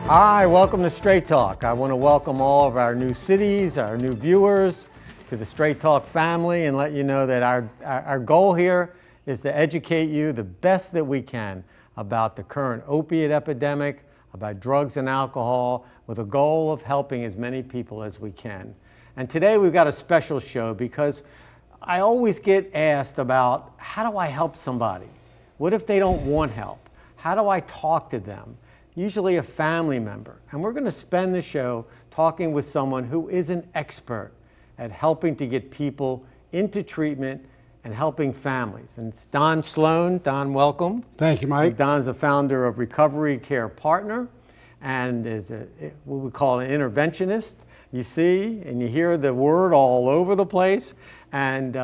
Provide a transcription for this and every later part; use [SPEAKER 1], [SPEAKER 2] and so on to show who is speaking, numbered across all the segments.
[SPEAKER 1] Hi, welcome to Straight Talk. I want to welcome all of our new cities, our new viewers to the Straight Talk family and let you know that our goal here is to educate you the best that we can about the current opiate epidemic, about drugs and alcohol, with a goal of helping as many people as we can. And today we've got a special show because I always get asked about how do I help somebody? What if they don't want help? How do I talk to them? Usually a family member. And we're going to spend the show talking with someone who is an expert at helping to get people into treatment and helping families. And it's Don Sloane. Don, welcome.
[SPEAKER 2] Thank you, Mike.
[SPEAKER 1] Don's the founder of Recovery Care Partner and is what we call an interventionist. You see and you hear the word all over the place. And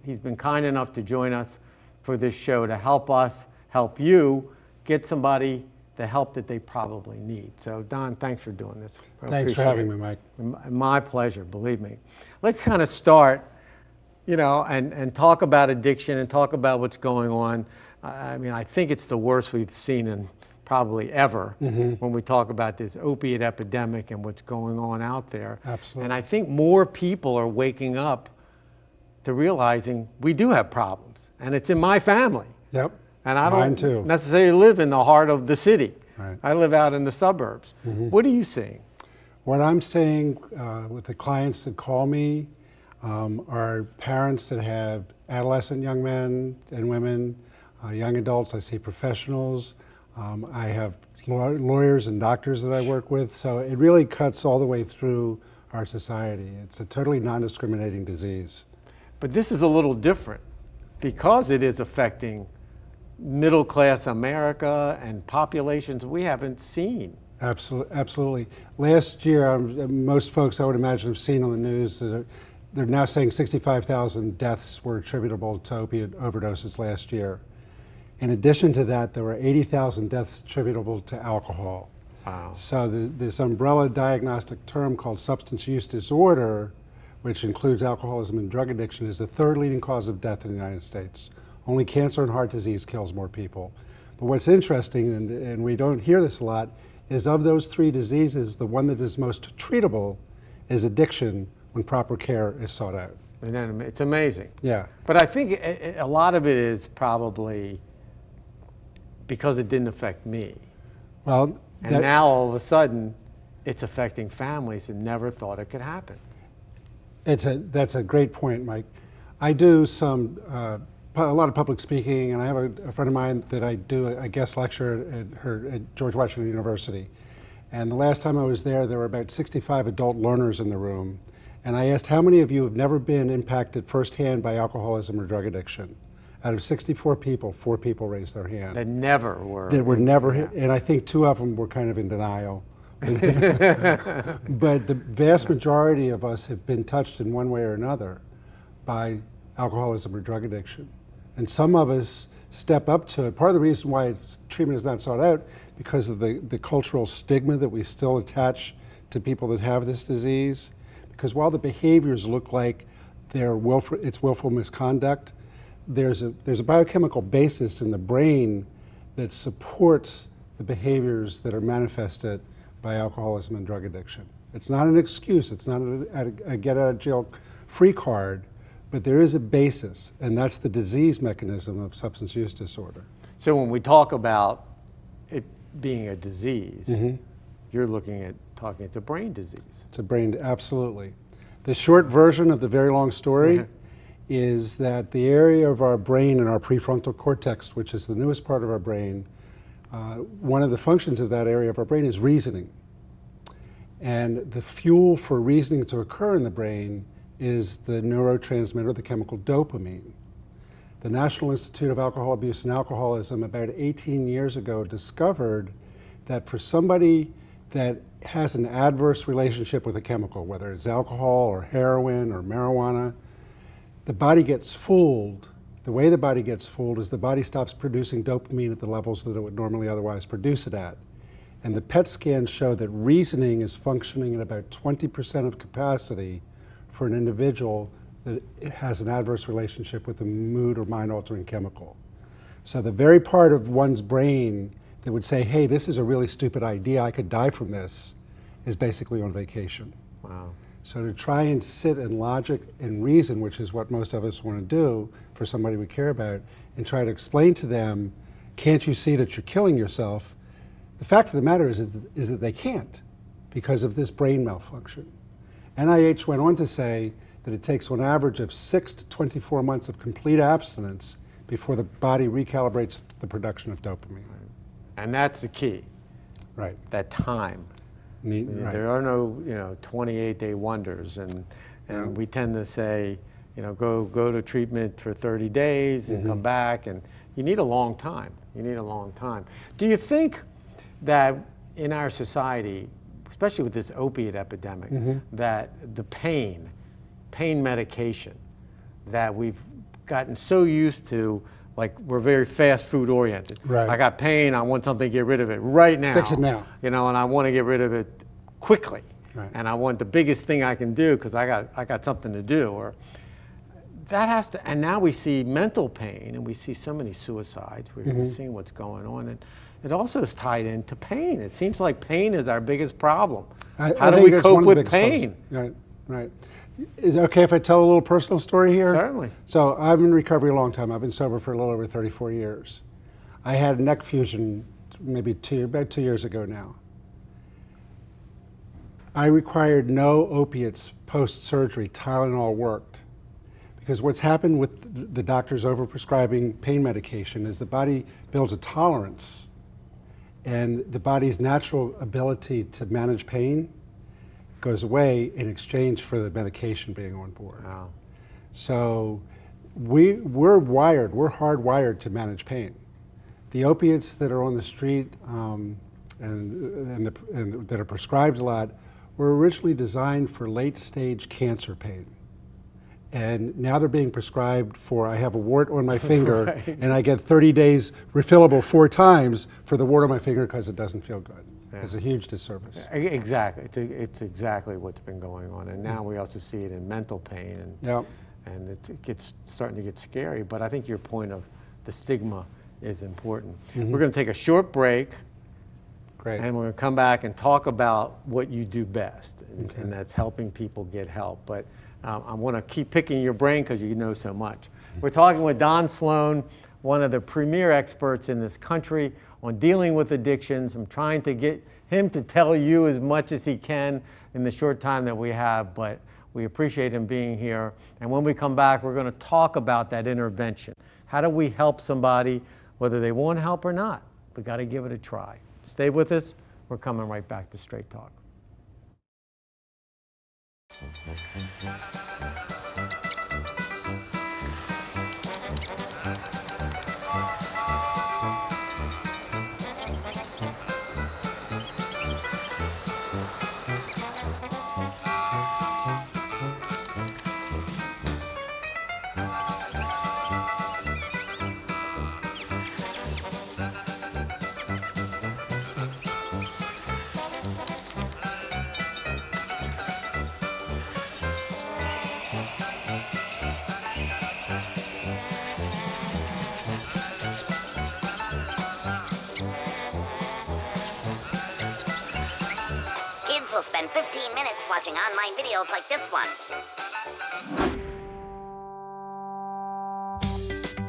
[SPEAKER 1] he's been kind enough to join us for this show to help us help you get somebody the help that they probably need. So Don, thanks for doing this.
[SPEAKER 2] Thanks for having me, Mike.
[SPEAKER 1] My pleasure, believe me. Let's kind of start, and talk about addiction and talk about what's going on. I mean, I think it's the worst we've seen in probably ever when we talk about this opiate epidemic and what's going on out there.
[SPEAKER 2] Absolutely.
[SPEAKER 1] And I think more people are waking up to realizing we do have problems, and it's in my family.
[SPEAKER 2] Yep.
[SPEAKER 1] And I
[SPEAKER 2] Mine
[SPEAKER 1] don't
[SPEAKER 2] too.
[SPEAKER 1] necessarily live in the heart of the city.
[SPEAKER 2] Right.
[SPEAKER 1] I live out in the suburbs. What are you seeing?
[SPEAKER 2] What I'm saying with the clients that call me are parents that have adolescent young men and women, young adults. I see professionals. I have lawyers and doctors that I work with. So it really cuts all the way through our society. It's a totally non-discriminating disease.
[SPEAKER 1] But this is a little different because it is affecting middle-class America and populations we haven't seen.
[SPEAKER 2] Absolutely. Last year, most folks I would imagine have seen on the news that they're now saying 65,000 deaths were attributable to opiate overdoses last year. In addition to that, there were 80,000 deaths attributable to alcohol.
[SPEAKER 1] Wow.
[SPEAKER 2] So this umbrella diagnostic term called substance use disorder, which includes alcoholism and drug addiction, is the third leading cause of death in the United States. Only cancer and heart disease kills more people. But what's interesting, and we don't hear this a lot, is of those three diseases, the one that is most treatable is addiction when proper care is sought out.
[SPEAKER 1] And then it's amazing.
[SPEAKER 2] Yeah.
[SPEAKER 1] But I think a lot of it is probably because it didn't affect me.
[SPEAKER 2] Well,
[SPEAKER 1] and now all of a sudden, it's affecting families that never thought it could happen.
[SPEAKER 2] That's a great point, Mike. I do a lot of public speaking, and I have a friend of mine that I do a guest lecture at George Washington University. And the last time I was there were about 65 adult learners in the room. And I asked, how many of you have never been impacted firsthand by alcoholism or drug addiction? Out of 64 people, 4 people raised their hand.
[SPEAKER 1] That never were.
[SPEAKER 2] That were never, and I think 2 of them were kind of in denial. But the vast majority of us have been touched in one way or another by alcoholism or drug addiction. And some of us step up to it. Part of the reason why treatment is not sought out because of the cultural stigma that we still attach to people that have this disease. Because while the behaviors look like it's willful misconduct, there's a biochemical basis in the brain that supports the behaviors that are manifested by alcoholism and drug addiction. It's not an excuse. It's not a get-out-of-jail-free card. But there is a basis, and that's the disease mechanism of substance use disorder.
[SPEAKER 1] So when we talk about it being a disease, you're talking it's a brain disease.
[SPEAKER 2] It's a brain, absolutely. The short version of the very long story is that the area of our brain and our prefrontal cortex, which is the newest part of our brain, one of the functions of that area of our brain is reasoning. And the fuel for reasoning to occur in the brain is the neurotransmitter, the chemical dopamine. The National Institute of Alcohol Abuse and Alcoholism about 18 years ago discovered that for somebody that has an adverse relationship with a chemical, whether it's alcohol or heroin or marijuana, the body gets fooled. The way the body gets fooled is the body stops producing dopamine at the levels that it would normally otherwise produce it at. And the PET scans show that reasoning is functioning at about 20% of capacity for an individual that has an adverse relationship with a mood or mind-altering chemical. So the very part of one's brain that would say, hey, this is a really stupid idea, I could die from this, is basically on vacation.
[SPEAKER 1] Wow.
[SPEAKER 2] So to try and sit in logic and reason, which is what most of us want to do for somebody we care about, and try to explain to them, can't you see that you're killing yourself? The fact of the matter is that they can't because of this brain malfunction. NIH went on to say that it takes on average of 6 to 24 months of complete abstinence before the body recalibrates the production of dopamine.
[SPEAKER 1] And that's the key.
[SPEAKER 2] Right.
[SPEAKER 1] That time.
[SPEAKER 2] Right.
[SPEAKER 1] There are no, 28-day wonders, and we tend to say, go to treatment for 30 days and come back, and you need a long time. You need a long time. Do you think that in our society, especially with this opiate epidemic, that the pain medication, that we've gotten so used to, like we're very fast food oriented.
[SPEAKER 2] Right.
[SPEAKER 1] I got pain, I want something to get rid of it right now.
[SPEAKER 2] Fix it now.
[SPEAKER 1] And I want to get rid of it quickly. Right. And I want the biggest thing I can do because I got something to do. Or that has to, and now we see mental pain and we see so many suicides. We're seeing what's going on, and it also is tied into pain. It seems like pain is our biggest problem. How do we cope with pain?
[SPEAKER 2] Right, right. Is it okay if I tell a little personal story here?
[SPEAKER 1] Certainly.
[SPEAKER 2] So I've been in recovery a long time. I've been sober for a little over 34 years. I had a neck fusion maybe about 2 years ago now. I required no opiates post-surgery. Tylenol worked. Because what's happened with the doctors overprescribing pain medication is the body builds a tolerance, and the body's natural ability to manage pain goes away in exchange for the medication being on board.
[SPEAKER 1] Wow.
[SPEAKER 2] So we're hardwired to manage pain. The opiates that are on the street and that are prescribed a lot were originally designed for late-stage cancer pain. And now they're being prescribed for, I have a wart on my finger, right, and I get 30 days refillable 4 times for the wart on my finger because it doesn't feel good. Yeah. It's a huge disservice.
[SPEAKER 1] Exactly. It's exactly what's been going on. And now we also see it in mental pain, and it gets starting to get scary. But I think your point of the stigma is important. We're going to take a short break.
[SPEAKER 2] Great.
[SPEAKER 1] And we're going to come back and talk about what you do best, and that's helping people get help. But I want to keep picking your brain because you know so much. We're talking with Don Sloane, one of the premier experts in this country on dealing with addictions. I'm trying to get him to tell you as much as he can in the short time that we have, but we appreciate him being here. And when we come back, we're going to talk about that intervention. How do we help somebody, whether they want help or not? We got to give it a try. Stay with us. We're coming right back to Straight Talk.
[SPEAKER 3] Will spend 15 minutes watching online videos like this one.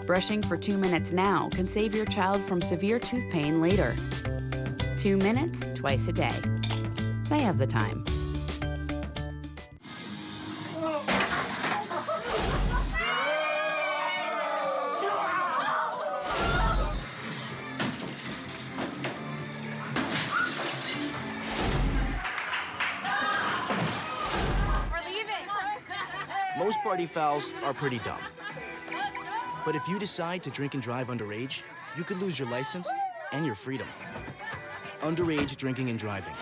[SPEAKER 4] Brushing for 2 minutes now can save your child from severe tooth pain later. 2 minutes twice a day. They have the time.
[SPEAKER 5] Most party fouls are pretty dumb. But if you decide to drink and drive underage, you could lose your license and your freedom. Underage drinking and driving.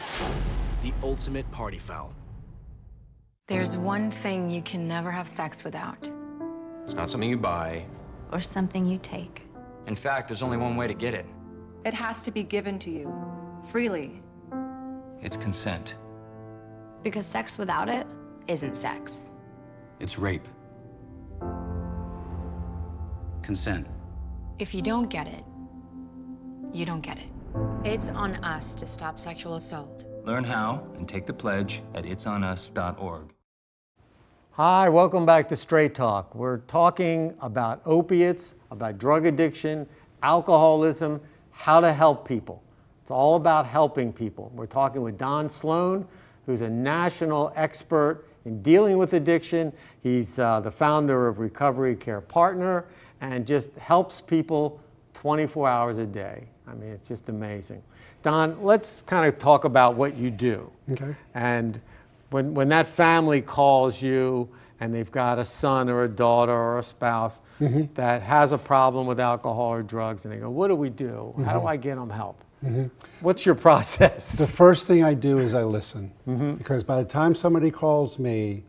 [SPEAKER 5] The ultimate party foul.
[SPEAKER 6] There's one thing you can never have sex without.
[SPEAKER 7] It's not something you buy.
[SPEAKER 8] Or something you take.
[SPEAKER 7] In fact, there's only one way to get it.
[SPEAKER 9] It has to be given to you, freely.
[SPEAKER 7] It's consent.
[SPEAKER 8] Because sex without it isn't sex.
[SPEAKER 7] It's rape. Consent.
[SPEAKER 6] If you don't get it, you don't get it.
[SPEAKER 8] It's on us to stop sexual assault.
[SPEAKER 7] Learn how and take the pledge at itsonus.org.
[SPEAKER 1] Hi, welcome back to Straight Talk. We're talking about opiates, about drug addiction, alcoholism, how to help people. It's all about helping people. We're talking with Don Sloane, who's a national expert in dealing with addiction. He's the founder of Recovery Care Partner and just helps people 24 hours a day. I mean, it's just amazing. Don, let's kind of talk about what you do.
[SPEAKER 2] Okay.
[SPEAKER 1] And when that family calls you and they've got a son or a daughter or a spouse that has a problem with alcohol or drugs, and they go, what do we do? How do I get them help? What's your process?
[SPEAKER 2] The first thing I do is I listen, because by the time somebody calls me,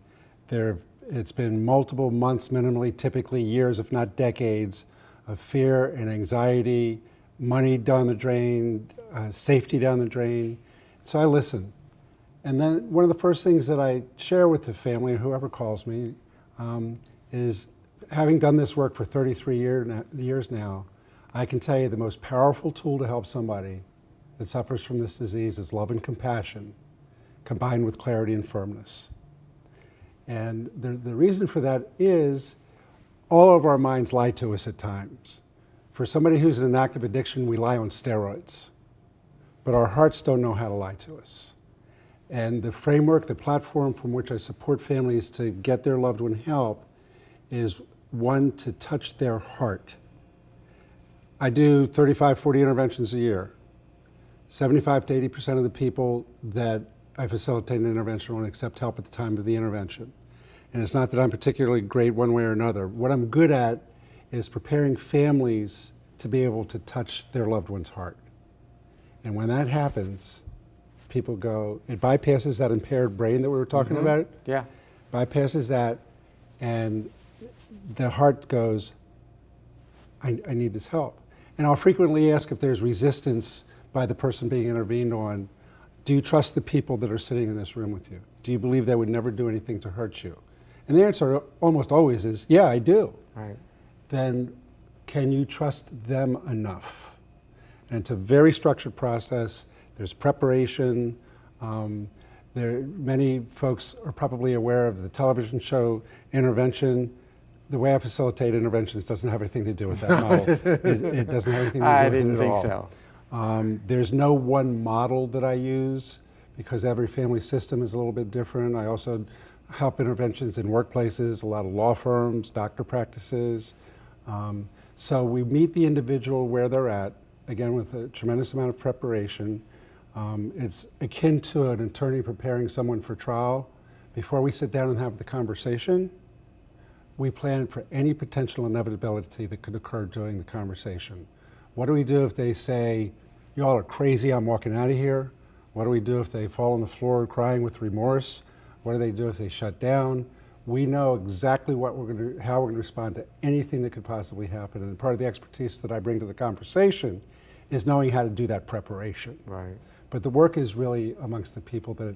[SPEAKER 2] it's been multiple months, minimally, typically years, if not decades, of fear and anxiety, money down the drain, safety down the drain. So I listen. And then one of the first things that I share with the family, whoever calls me, is having done this work for 33 years now, I can tell you the most powerful tool to help somebody that suffers from this disease is love and compassion, combined with clarity and firmness. And the reason for that is all of our minds lie to us at times. For somebody who's in an active addiction, we lie on steroids, but our hearts don't know how to lie to us. And the framework, the platform from which I support families to get their loved one help is one, to touch their heart. I do 35, 40 interventions a year. 75 to 80% of the people that I facilitate an intervention on accept help at the time of the intervention. And it's not that I'm particularly great one way or another. What I'm good at is preparing families to be able to touch their loved one's heart. And when that happens, people go, it bypasses that impaired brain that we were talking about.
[SPEAKER 1] Yeah.
[SPEAKER 2] Bypasses that, and the heart goes, I need this help. And I'll frequently ask if there's resistance by the person being intervened on. Do you trust the people that are sitting in this room with you? Do you believe they would never do anything to hurt you? And the answer almost always is, yeah, I do.
[SPEAKER 1] Right.
[SPEAKER 2] Then can you trust them enough? And it's a very structured process. There's preparation. Many folks are probably aware of the television show Intervention. The way I facilitate interventions doesn't have anything to do with that model. It doesn't have anything to do with it at all.
[SPEAKER 1] I didn't think so.
[SPEAKER 2] There's no one model that I use because every family system is a little bit different. I also help interventions in workplaces, a lot of law firms, doctor practices. So we meet the individual where they're at, again with a tremendous amount of preparation. It's akin to an attorney preparing someone for trial. Before we sit down and have the conversation, we plan for any potential inevitability that could occur during the conversation. What do we do if they say, y'all are crazy, I'm walking out of here? What do we do if they fall on the floor crying with remorse? What do they do if they shut down? We know exactly how we're going to respond to anything that could possibly happen. And part of the expertise that I bring to the conversation is knowing how to do that preparation.
[SPEAKER 1] Right.
[SPEAKER 2] But the work is really amongst the people that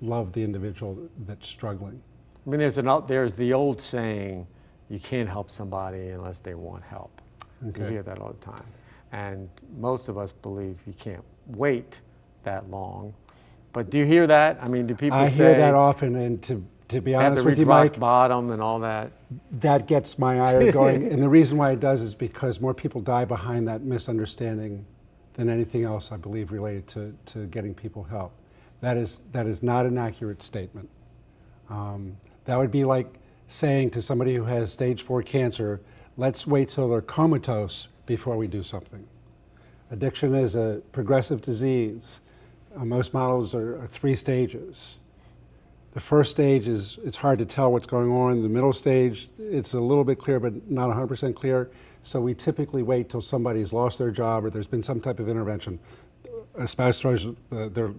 [SPEAKER 2] love the individual that's struggling.
[SPEAKER 1] I mean, there's the old saying, you can't help somebody unless they want help.
[SPEAKER 2] Okay.
[SPEAKER 1] You hear that all the time. And most of us believe you can't wait that long. But do you hear that? I mean, do people say...
[SPEAKER 2] I hear that often, and to be honest with you, Mike,
[SPEAKER 1] rock bottom and all that?
[SPEAKER 2] That gets my ire going. And the reason why it does is because more people die behind that misunderstanding than anything else, I believe, related to getting people help. That is not an accurate statement. That would be like saying to somebody who has stage 4 cancer, let's wait till they're comatose before we do something. Addiction is a progressive disease. Most models are 3 stages. The first stage is, it's hard to tell what's going on. The middle stage, it's a little bit clear, but not 100% clear. So we typically wait till somebody's lost their job or there's been some type of intervention. A spouse throws their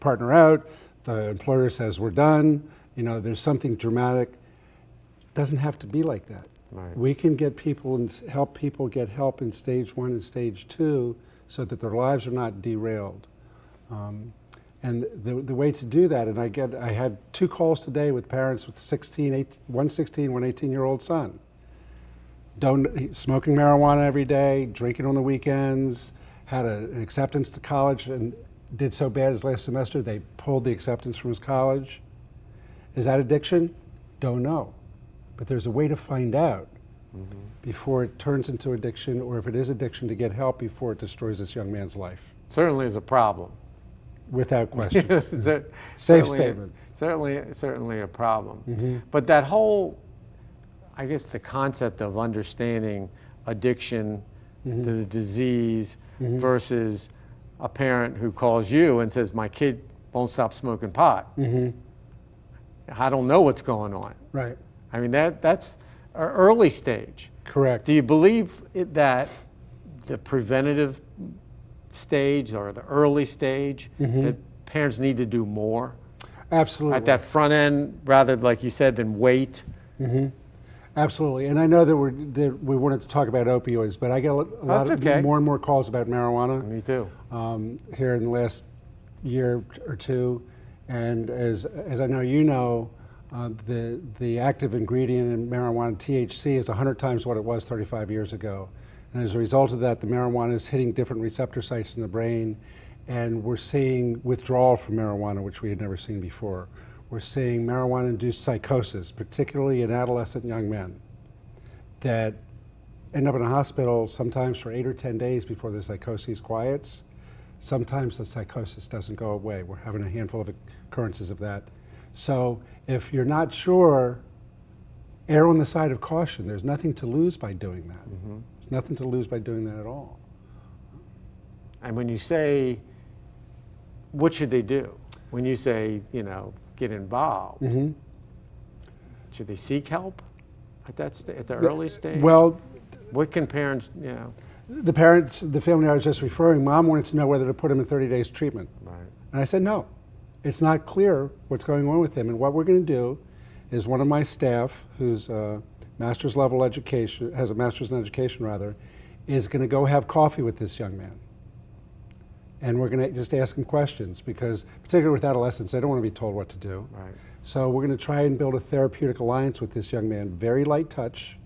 [SPEAKER 2] partner out, the employer says we're done, there's something dramatic. It doesn't have to be like that.
[SPEAKER 1] Right.
[SPEAKER 2] We can get people and help people get help in stage 1 and stage 2 so that their lives are not derailed. And the way to do that, and I had 2 calls today with parents with one 16, one 18-year-old son. Smoking marijuana every day, drinking on the weekends, had an acceptance to college and did so bad his last semester, they pulled the acceptance from his college. Is that addiction? Don't know. But there's a way to find out before it turns into addiction, or if it is addiction, to get help before it destroys this young man's life.
[SPEAKER 1] Certainly is a problem.
[SPEAKER 2] Without question. Safe
[SPEAKER 1] Certainly-
[SPEAKER 2] statement.
[SPEAKER 1] Certainly a problem. But that whole, I guess the concept of understanding addiction, the disease, versus a parent who calls you and says, my kid won't stop smoking pot. I don't know what's going on.
[SPEAKER 2] Right.
[SPEAKER 1] I mean, that's an early stage.
[SPEAKER 2] Correct.
[SPEAKER 1] Do you believe that the preventative stage or the early stage, that parents need to do more?
[SPEAKER 2] Absolutely.
[SPEAKER 1] At that front end, rather, like you said, than wait?
[SPEAKER 2] Absolutely. And I know that we wanted to talk about opioids, but I get a lot of more and more calls about marijuana.
[SPEAKER 1] Me too.
[SPEAKER 2] Here in the last year or two. And as I know you know, the active ingredient in marijuana, THC, is 100 times what it was 35 years ago. And as a result of that, the marijuana is hitting different receptor sites in the brain, and we're seeing withdrawal from marijuana, which we had never seen before. We're seeing marijuana-induced psychosis, particularly in adolescent young men, that end up in a hospital sometimes for 8 or 10 days before the psychosis quiets. Sometimes the psychosis doesn't go away. We're having a handful of occurrences of that. So if you're not sure, err on the side of caution. There's nothing to lose by doing that. There's nothing to lose by doing that at all.
[SPEAKER 1] And when you say, what should they do? When you say, you know, get involved, should they seek help at that at the early stage?
[SPEAKER 2] Well,
[SPEAKER 1] what can parents, you know?
[SPEAKER 2] The parents, the family I was just referring, mom wanted to know whether to put him in 30 days treatment.
[SPEAKER 1] Right.
[SPEAKER 2] And I said, no, it's not clear what's going on with him. And what we're going to do is one of my staff, who's a master's level education, has a master's in education rather, is going to go have coffee with this young man. And we're going to just ask him questions, because particularly with adolescents, they don't want to be told what to do.
[SPEAKER 1] Right.
[SPEAKER 2] So we're going to try and build a therapeutic alliance with this young man, very light touch.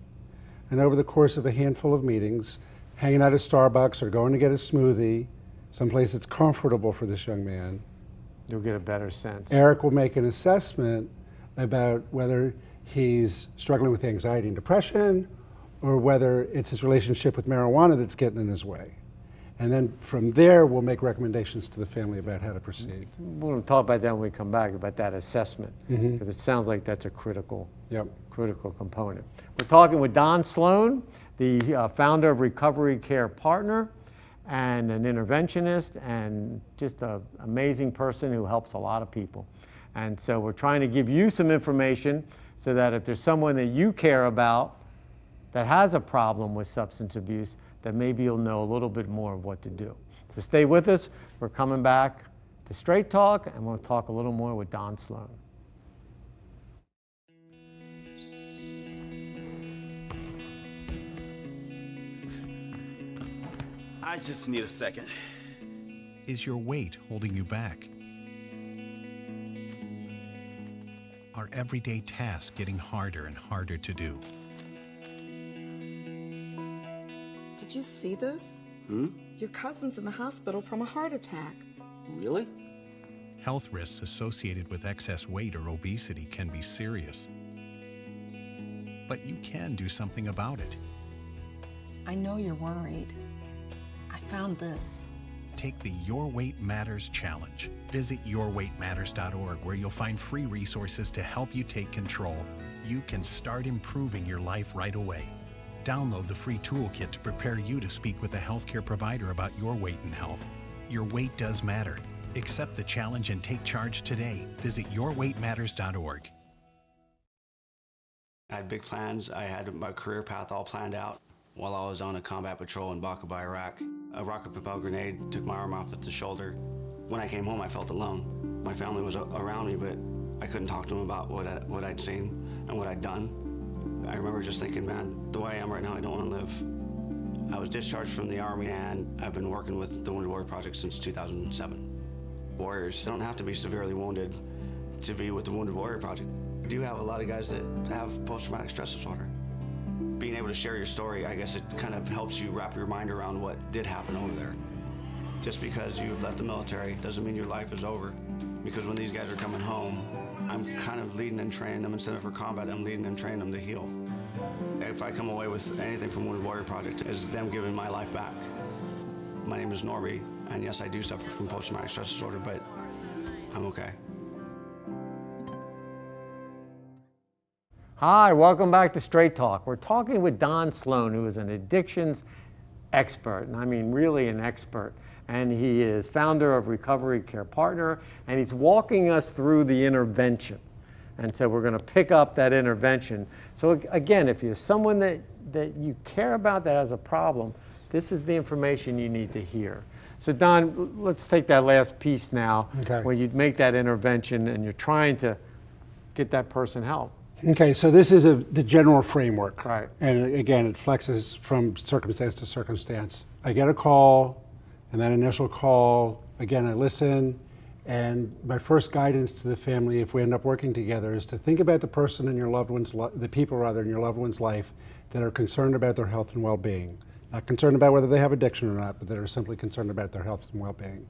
[SPEAKER 2] And over the course of a handful of meetings, hanging out at Starbucks or going to get a smoothie, someplace that's comfortable for this young man,
[SPEAKER 1] You'll get a better sense.
[SPEAKER 2] Eric will make an assessment about whether he's struggling with anxiety and depression, or whether it's his relationship with marijuana that's getting in his way. And then from there, we'll make recommendations to the family about how to proceed.
[SPEAKER 1] We're going to talk about that when we come back, about that assessment, because it sounds like that's a critical component. We're talking with Don Sloane, the founder of Recovery Care Partner, and an interventionist, and just an amazing person who helps a lot of people. And so we're trying to give you some information so that if there's someone that you care about that has a problem with substance abuse, that maybe you'll know a little bit more of what to do. So stay with us. We're coming back to Straight Talk, and we'll talk a little more with Don Sloane.
[SPEAKER 10] I just need a second.
[SPEAKER 11] Is your weight holding you back? Are everyday tasks getting harder and harder to do?
[SPEAKER 12] Did you see this? Your cousin's in the hospital from a heart attack.
[SPEAKER 10] Really?
[SPEAKER 11] Health risks associated with excess weight or obesity can be serious. But you can do something about it.
[SPEAKER 12] I know you're worried. I found this.
[SPEAKER 11] Take the Your Weight Matters Challenge. Visit yourweightmatters.org, where you'll find free resources to help you take control. You can start improving your life right away. Download the free toolkit to prepare you to speak with a healthcare provider about your weight and health. Your weight does matter. Accept the challenge and take charge today. Visit yourweightmatters.org.
[SPEAKER 13] I had big plans. I had my career path all planned out. While I was on a combat patrol in Baqaba, Iraq, a rocket-propelled grenade took my arm off at the shoulder. When I came home, I felt alone. My family was around me, but I couldn't talk to them about what I'd seen and what I'd done. I remember just thinking, man, the way I am right now, I don't want to live. I was discharged from the Army, and I've been working with the Wounded Warrior Project since 2007. Warriors don't have to be severely wounded to be with the Wounded Warrior Project. We do have a lot of guys that have post-traumatic stress disorder. Being able to share your story, I guess it kind of helps you wrap your mind around what did happen over there. Just because you've left the military doesn't mean your life is over. Because when these guys are coming home, I'm kind of leading and training them. Instead of for combat, I'm leading and training them to heal. If I come away with anything from Wounded Warrior Project, it's them giving my life back. My name is Norby, and yes, I do suffer from post-traumatic stress disorder, but I'm okay.
[SPEAKER 1] Hi, welcome back to Straight Talk. We're talking with Don Sloane, who is an addictions expert, and I mean really an expert. And he is founder of Recovery Care Partner, and he's walking us through the intervention. And so we're going to pick up that intervention. So again, if you're someone that you care about that has a problem, this is the information you need to hear. So Don, let's take that last piece now, where you make that intervention and you're trying to get that person help.
[SPEAKER 2] Okay, so this is the general framework.
[SPEAKER 1] Right.
[SPEAKER 2] And again, it flexes from circumstance to circumstance. I get a call, and that initial call, again, I listen, and my first guidance to the family, if we end up working together, is to think about the person in your loved one's, the people rather, in your loved one's life that are concerned about their health and well-being. Not concerned about whether they have addiction or not, but that are simply concerned about their health and well-being.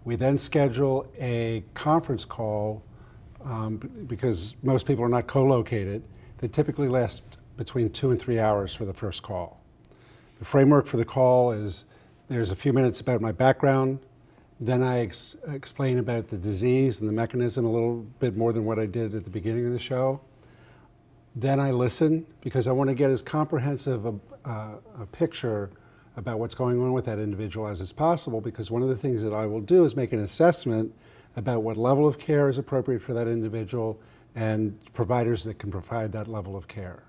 [SPEAKER 2] We then schedule a conference call, because most people are not co-located, that typically lasts between 2 and 3 hours for the first call. The framework for the call is there's a few minutes about my background, then I explain about the disease and the mechanism a little bit more than what I did at the beginning of the show. Then I listen, because I want to get as comprehensive a picture about what's going on with that individual as is possible, because one of the things that I will do is make an assessment about what level of care is appropriate for that individual and providers that can provide that level of care.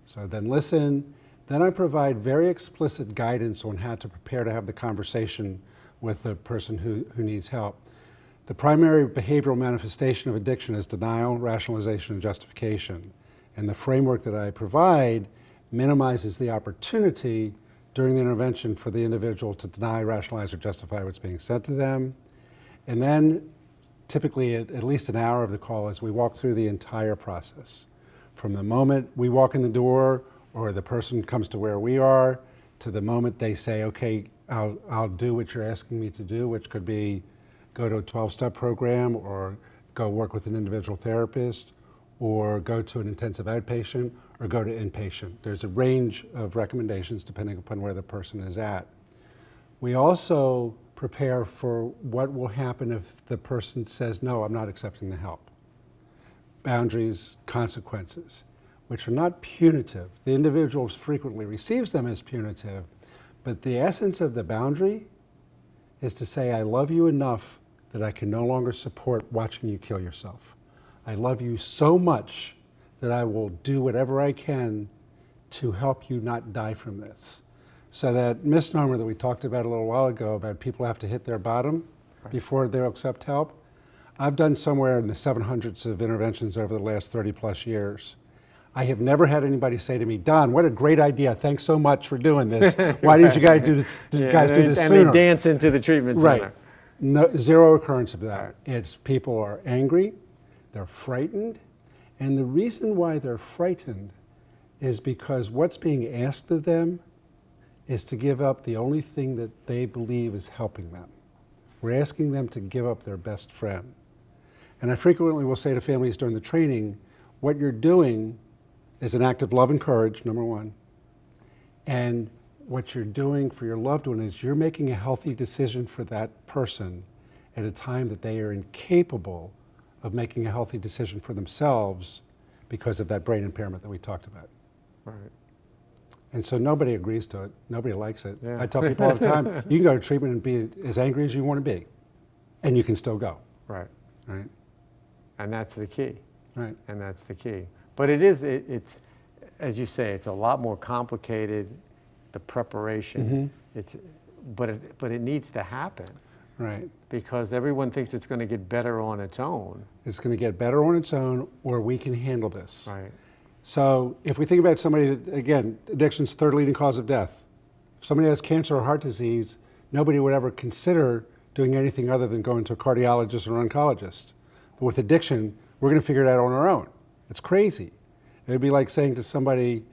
[SPEAKER 2] So then listen, then I provide very explicit guidance on how to prepare to have the conversation with the person who needs help. The primary behavioral manifestation of addiction is denial, rationalization, and justification. And the framework that I provide minimizes the opportunity during the intervention for the individual to deny, rationalize, or justify what's being said to them. And then typically at least an hour of the call as we walk through the entire process. From the moment we walk in the door or the person comes to where we are to the moment they say, okay, I'll do what you're asking me to do, which could be go to a 12-step program or go work with an individual therapist or go to an intensive outpatient or go to inpatient. There's a range of recommendations depending upon where the person is at. We also prepare for what will happen if the person says, no, I'm not accepting the help. Boundaries, consequences, which are not punitive. The individual frequently receives them as punitive, but the essence of the boundary is to say, I love you enough that I can no longer support watching you kill yourself. I love you so much that I will do whatever I can to help you not die from this. So that misnomer that we talked about a little while ago about people have to hit their bottom before they'll accept help, I've done somewhere in the 700s of interventions over the last 30 plus years. I have never had anybody say to me, Don, what a great idea. Thanks so much for doing this. Why didn't you guys do this, sooner?
[SPEAKER 1] And they dance into the treatment center.
[SPEAKER 2] Right. No, zero occurrence of that. It's people are angry, they're frightened, and the reason why they're frightened is because what's being asked of them is to give up the only thing that they believe is helping them. We're asking them to give up their best friend. And I frequently will say to families during the training, what you're doing is an act of love and courage, number one. And what you're doing for your loved one is you're making a healthy decision for that person at a time that they are incapable of making a healthy decision for themselves because of that brain impairment that we talked about.
[SPEAKER 1] Right.
[SPEAKER 2] And so nobody agrees to it. Nobody likes it.
[SPEAKER 1] Yeah.
[SPEAKER 2] I tell people all the time, you can go to treatment and be as angry as you want to be, and you can still go.
[SPEAKER 1] Right.
[SPEAKER 2] Right.
[SPEAKER 1] And that's the key.
[SPEAKER 2] Right.
[SPEAKER 1] And that's the key. But it's, as you say, it's a lot more complicated, the preparation. But it needs to happen.
[SPEAKER 2] Right.
[SPEAKER 1] Because everyone thinks it's going to get better on its own.
[SPEAKER 2] It's going to get better on its own, or we can handle this.
[SPEAKER 1] Right.
[SPEAKER 2] So if we think about somebody that, again, addiction's third leading cause of death. If somebody has cancer or heart disease, nobody would ever consider doing anything other than going to a cardiologist or an oncologist. But with addiction, we're going to figure it out on our own. It's crazy. It would be like saying to somebody,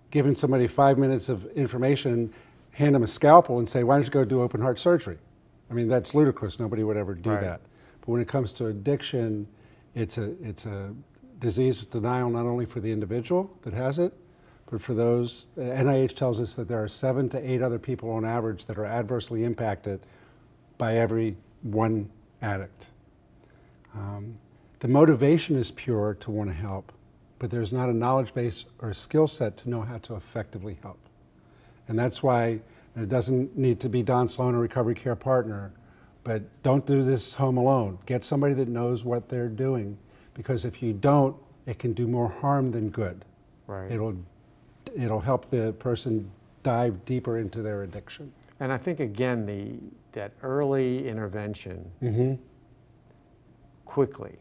[SPEAKER 2] giving somebody 5 minutes of information, hand them a scalpel and say, why don't you go do open heart surgery? I mean, that's ludicrous. Nobody would ever do
[SPEAKER 1] Right.
[SPEAKER 2] that. But when it comes to addiction, it's a disease of denial not only for the individual that has it, but for those, NIH tells us that there are 7 to 8 other people on average that are adversely impacted by every one addict. The motivation is pure to want to help, but there's not a knowledge base or a skill set to know how to effectively help. And that's why it doesn't need to be Don Sloane, a recovery care partner, but don't do this home alone. Get somebody that knows what they're doing, because if you don't, it can do more harm than good.
[SPEAKER 1] Right.
[SPEAKER 2] It'll help the person dive deeper into their addiction.
[SPEAKER 1] And I think, again, that early intervention, quickly,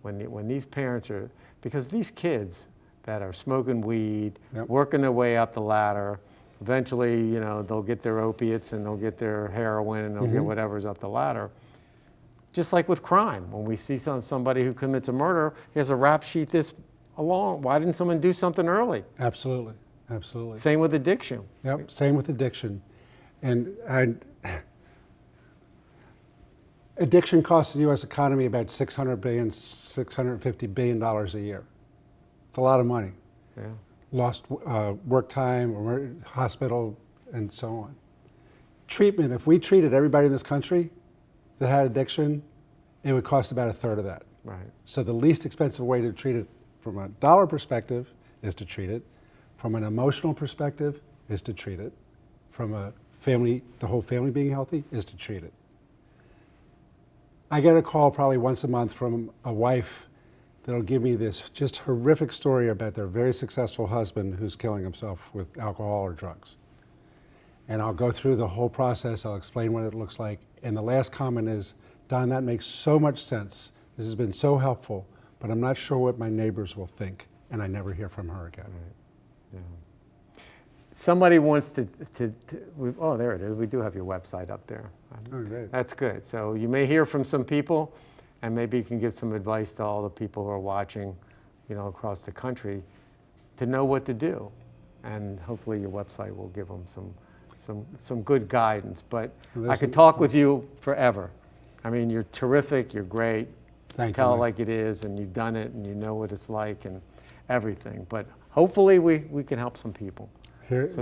[SPEAKER 1] when these parents are, because these kids that are smoking weed, working their way up the ladder, eventually, you know, they'll get their opiates and they'll get their heroin and they'll get whatever's up the ladder. Just like with crime, when we see somebody who commits a murder, he has a rap sheet this long. Why didn't someone do something early?
[SPEAKER 2] Absolutely, absolutely.
[SPEAKER 1] Same with addiction.
[SPEAKER 2] Yep, same with addiction. And addiction costs the U.S. economy about $650 billion a year. It's a lot of money.
[SPEAKER 1] Yeah.
[SPEAKER 2] Lost work time, or hospital, and so on. Treatment, if we treated everybody in this country that had addiction, it would cost about a third of that.
[SPEAKER 1] Right.
[SPEAKER 2] So the least expensive way to treat it from a dollar perspective is to treat it. From an emotional perspective is to treat it. From a family, the whole family being healthy is to treat it. I get a call probably once a month from a wife that'll give me this just horrific story about their very successful husband who's killing himself with alcohol or drugs. And I'll go through the whole process, I'll explain what it looks like, and the last comment is, Don, that makes so much sense. This has been so helpful, but I'm not sure what my neighbors will think, and I never hear from her again.
[SPEAKER 1] Right. Yeah. Somebody wants oh, there it is. We do have your website up there.
[SPEAKER 2] Oh, great.
[SPEAKER 1] That's good. So you may hear from some people, and maybe you can give some advice to all the people who are watching, you know, across the country, to know what to do. And hopefully your website will give them some good guidance. But I could talk with you forever. I mean, you're terrific. You're great.
[SPEAKER 2] Thank you.
[SPEAKER 1] Tell it like it is, and you've done it, and you know what it's like, and everything. But hopefully we can help some people.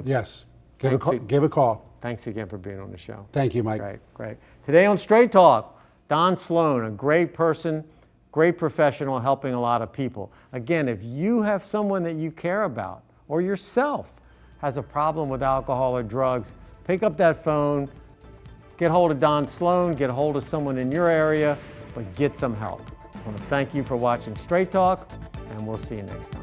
[SPEAKER 2] Yes. Give a call.
[SPEAKER 1] Thanks again for being on the show.
[SPEAKER 2] Thank you, Mike.
[SPEAKER 1] Great, great. Today on Straight Talk, Don Sloane, a great person, great professional, helping a lot of people. Again, if you have someone that you care about, or yourself has a problem with alcohol or drugs, pick up that phone, get hold of Don Sloane, get hold of someone in your area, but get some help. I want to thank you for watching Straight Talk, and we'll see you next time.